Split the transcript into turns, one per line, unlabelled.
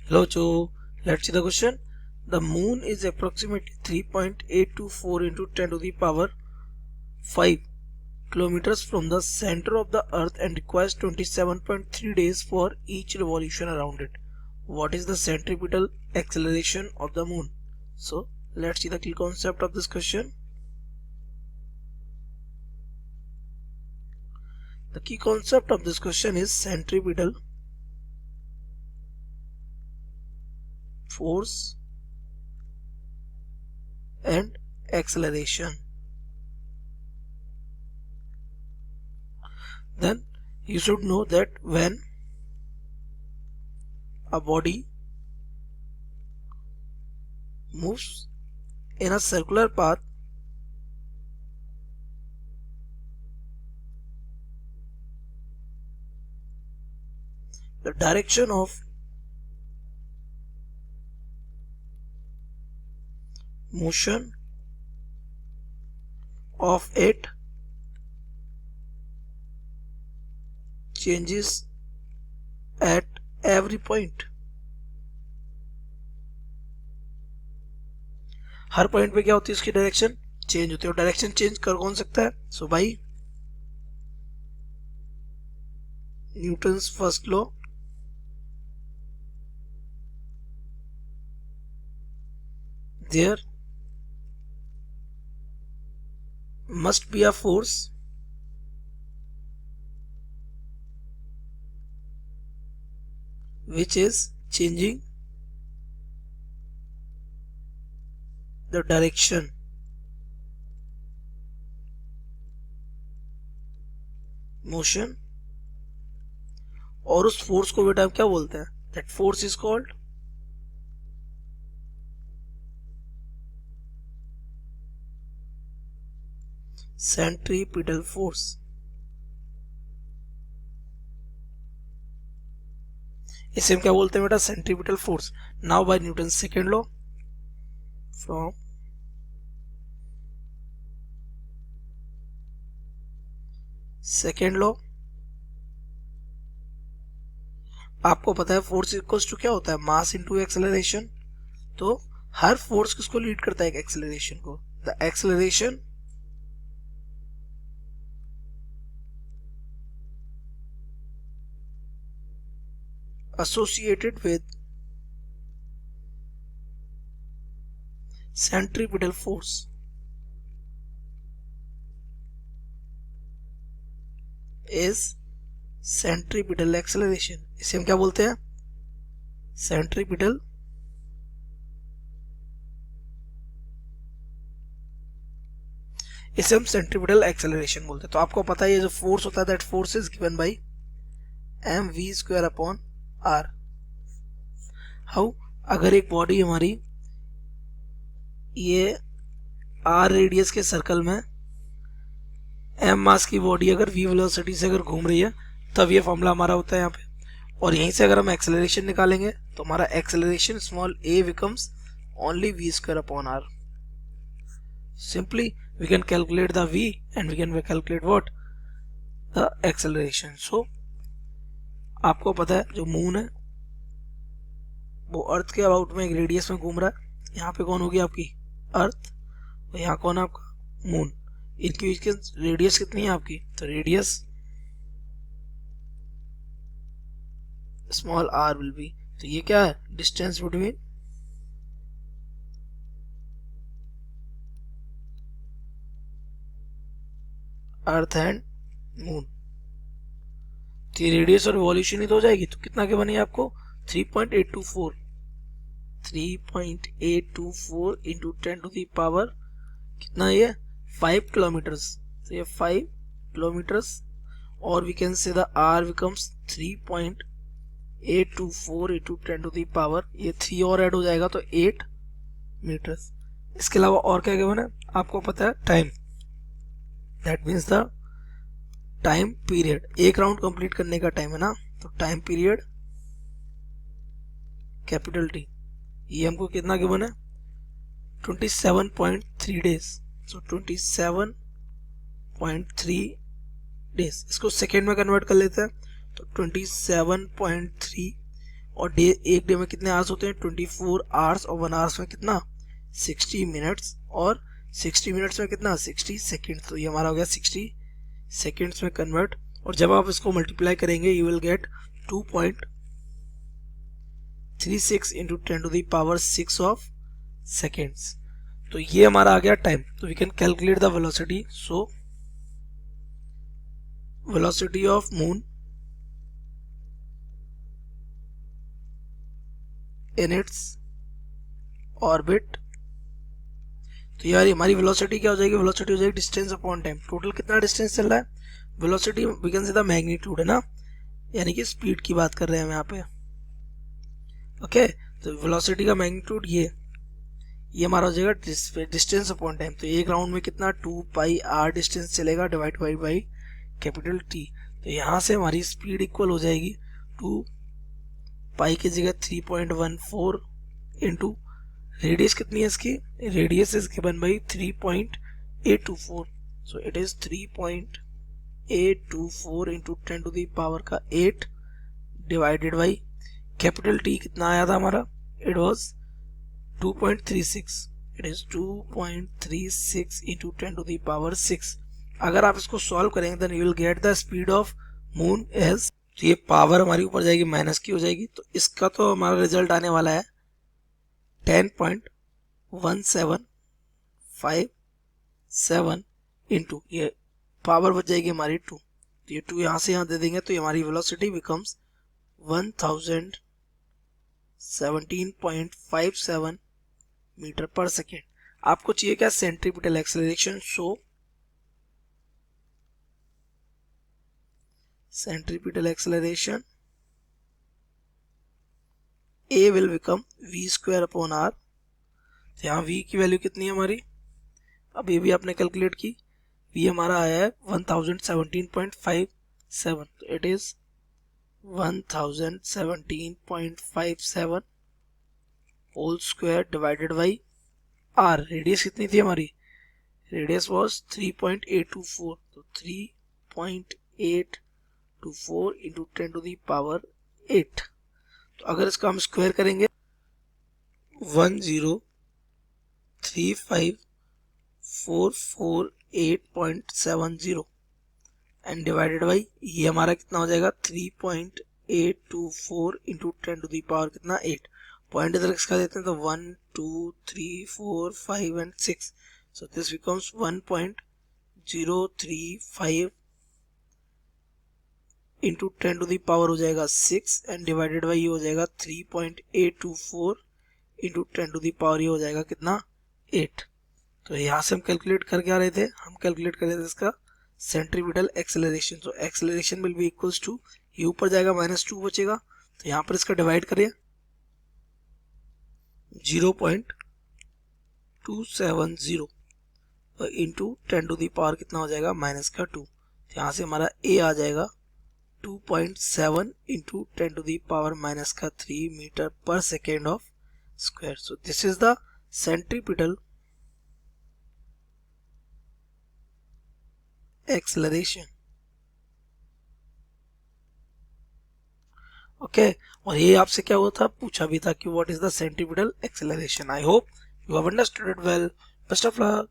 Hello Joe, let's see the question. The moon is approximately 3.824 into 10 to the power 5 kilometers from the center of the earth and requires 27.3 days for each revolution around it. What is the centripetal acceleration of the moon? So let's see the key concept of this question. The key concept of this question is centripetal force and acceleration. Then you should know that when a body moves in a circular path, the direction of motion of it changes at every point. Her point पे क्या होती है, उसकी direction change होती है। और direction change कर कौन सकता है? सो भाई Newton's first law, there must be a force which is changing the direction motion, और उस फोर्स को बेटा क्या बोलते हैं? that force is called centripetal force. इसे हम क्या बोलते हैं बेटा? Centripetal force. Now by Newton second law, from second law आपको पता है फोर्स इक्वल्स टू क्या होता है? Mass into acceleration. तो हर फोर्स किसको लीड करता है? एक एक्सेलरेशन को. The acceleration associated with centripetal force is centripetal acceleration. इसे हम क्या बोलते हैं? सेंट्रीपिटल इसे हम सेंट्रीपिटल एक्सेलरेशन बोलते हैं. तो आपको पता है ये जो फोर्स होता है that force is given by mv square upon R. How? अगर एक बॉडी हमारी ये आर रेडियस के सर्कल में एम मास की बॉडी अगर v वेलोसिटी से अगर घूम रही है, तब ये फॉर्मूला हमारा होता है यहाँ पे. और यहीं से अगर हम एक्सेलरेशन निकालेंगे तो हमारा acceleration small a becomes only v square upon R. Simply we can calculate the v and we can calculate what? the acceleration. So आपको पता है जो मून है वो अर्थ के अबाउट में एक रेडियस में घूम रहा है. यहाँ पे कौन होगी? आपकी अर्थ. और यहाँ कौन है? आपका मून. इनकी रेडियस कितनी है आपकी? तो radius small R will be. तो ये क्या है? Distance between earth and moon. तो रेडियस और रिवॉल्यूशन ही तो हो जाएगी. तो कितना के बनी आपको? 3.824 इंटू 10 टू दी पावर कितना? ये 5 किलोमीटर्स. तो ये 5 किलोमीटर्स. और we can say the R becomes 3.824 into 10 to the power, ये 3 और ऐड हो जाएगा तो 8 मीटर्स. इसके अलावा और क्या गिवन है आपको पता है? Time. That means the time period. एक राउंड कंप्लीट करने का टाइम है ना, तो टाइम पीरियड कैपिटल टी. ये हमको कितना गिवन है? 27.3 डेज. सो 27.3 डेज. इसको सेकेंड में कन्वर्ट कर लेते हैं. तो 27.3 और डे, एक डे में कितने आवर्स होते हैं 24 आवर्स, और 1 आवर्स में कितना 60 मिनट्स, और 60 मिनट्स में कितना 60 सेकेंड। तो ये हमारा हो गया 60 सेकेंड्स में कन्वर्ट। और जब आप इसको मल्टीप्लाई करेंगे you will get 2.36 into 10 to the power 6 of seconds. तो ये हमारा आ गया टाइम। तो we can calculate the velocity. So velocity of moon in its orbit. तो यार हमारी वेलोसिटी क्या हो जाएगी, वेलोसिटी हो जाएगी डिस्टेंस अपॉन टाइम। टोटल कितना डिस्टेंस चल रहा है, velocity we can say the magnitude है ना, यानी कि स्पीड की बात कर रहे हैं हम यहाँ पे। ओके, तो वेलोसिटी का मैग्नीट्यूड ये हमारा हो जाएगा डिस्टेंस अपॉन टाइम। तो एक राउंड में कितना 2 पाई r डिस्टेंस चलेगा डिवाइड बाई कैपिटल T। तो यहाँ से हमारी स्पीड इक्वल हो जाएगी 2 पाई की जगह 3.14 इंटू रेडियस कितनी है इसकी, radius is given by 3.824। So it is 3.824 into 10 to the power का 8 डिवाइडेड बाई कैपिटल T कितना आया था हमारा, it was 2.36। It is 2.36 into 10 to the power 6। अगर आप इसको सॉल्व करेंगे then you will get the speed of moon as, तो ये पावर हमारी ऊपर जाएगी माइनस की हो जाएगी। तो इसका तो हमारा रिजल्ट आने वाला है 10.1757 इंटू ये पावर बच जाएगी हमारी 2। तो ये 2 यहाँ से यहाँ दे देंगे तो हमारी velocity becomes 1017.57 metre per second. आपको चाहिए क्या, centripetal acceleration. So centripetal acceleration A will become v square upon r। तो यहाँ v की वैल्यू कितनी है हमारी, अब ये भी आपने कैलकुलेट की, v हमारा आया है 1017.57। तो it is 1017.57 whole square divided by r। Radius कितनी थी हमारी, रेडियस वाज 3.824। तो 3.824 इंटू 10 टू द पावर 8। तो अगर इसका हम स्क्वायर करेंगे 1035448.70 एंड डिवाइडेड बाई ये हमारा कितना हो जाएगा 3.824 इंटू 10 टू द पावर कितना 8। पॉइंट इधर इसका देते हैं तो 1 2 3 4 5 and 6। So this becomes 1.035 into 10 to the power हो जाएगा 6 एंड डिवाइडेड बाई ये हो जाएगा 3.824 इंटू 10 टू द पावर ये हो जाएगा कितना 8। तो यहाँ से हम कैलकुलेट करके आ रहे थे, हम कैलकुलेट कर रहे थे इसका सेंट्रीपिटल एक्सेलरेशन। तो acceleration will be equals to, ये ऊपर जाएगा -2 बचेगा, तो यहाँ पर इसका डिवाइड करें 0.270 इंटू 10 टू द पावर कितना हो जाएगा -2। तो यहाँ से हमारा A आ जाएगा 2.7 into 10 to the power -3 metre per second of square. So this is the centripetal acceleration. Okay, और ये आपसे क्या हुआ था, पूछा भी था कि what is the centripetal acceleration. I hope you have understood it well. Best of luck.